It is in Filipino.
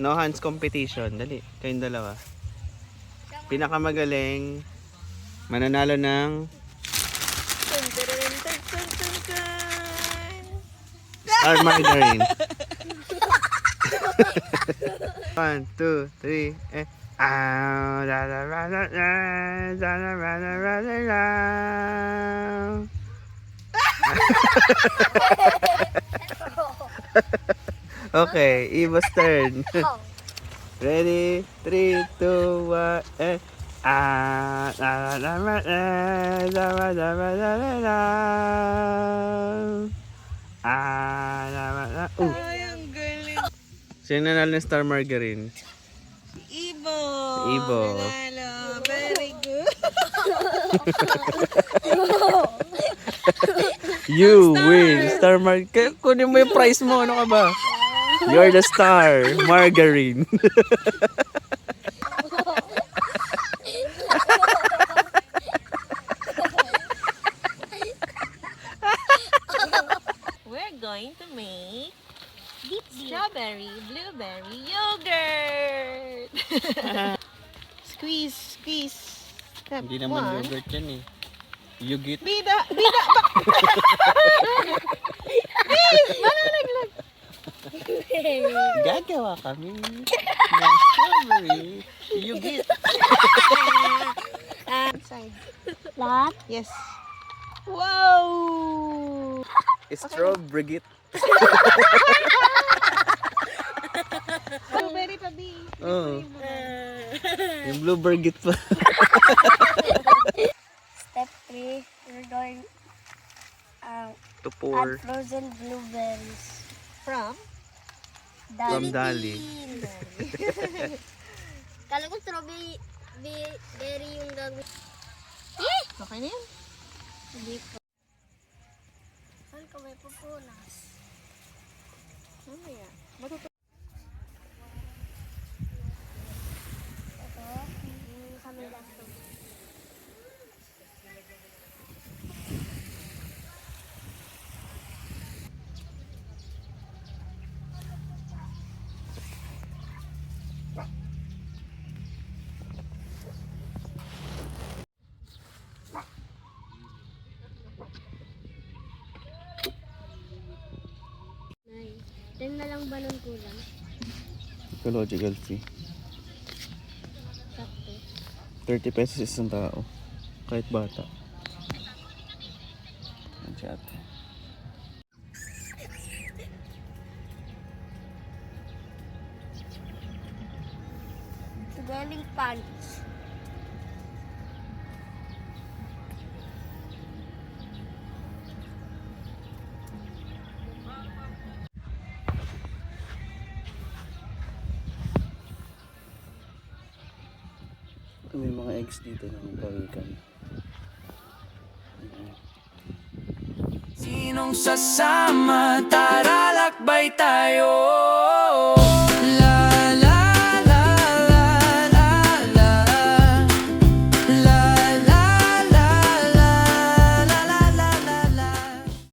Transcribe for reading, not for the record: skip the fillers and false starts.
No hands competition. Dali, kayong dalawa. Pinakamagaling, mananalo ng Star Margarine. 1, 2, 3, eh. Okay, Evo's turn. Ready? 3, 2, 1, eh. Ay, ang galing. Sino nanalo ng Star Margarine? Ibo. Ibo. Nanalo. Very good. You win Star Margarine. Kunin mo yung prize mo. Ano ka ba? You're the Star Margarine. We're going to make strawberry, blueberry yogurt. Squeeze, squeeze. Step Hindi naman one. yogurt yan eh. Yugit. Bida, bida. Please, mananaglag. Gagawa kami ng strawberry yugit. Side. Lahat? Yes. Wow! Strawberry. Blueberry pa, B. Oo. Yung blueberry pa. Step 3, we're going To add pour frozen blueberries. From? from Dali. Kala ko strawberry berry yung gagawin. Okay na yan. Hindi po. Saan ka may pupunas? Mamaya. Matuto. Ito, yung sa may last one. Nay, 10 na lang ba nun kulang? Ecological fee. Sakto. 30 pesos isang tao. Kahit bata. Ang chat. Galing pants. May mga eggs dito ng balikan. Sinong sasama, tara lakbay tayo.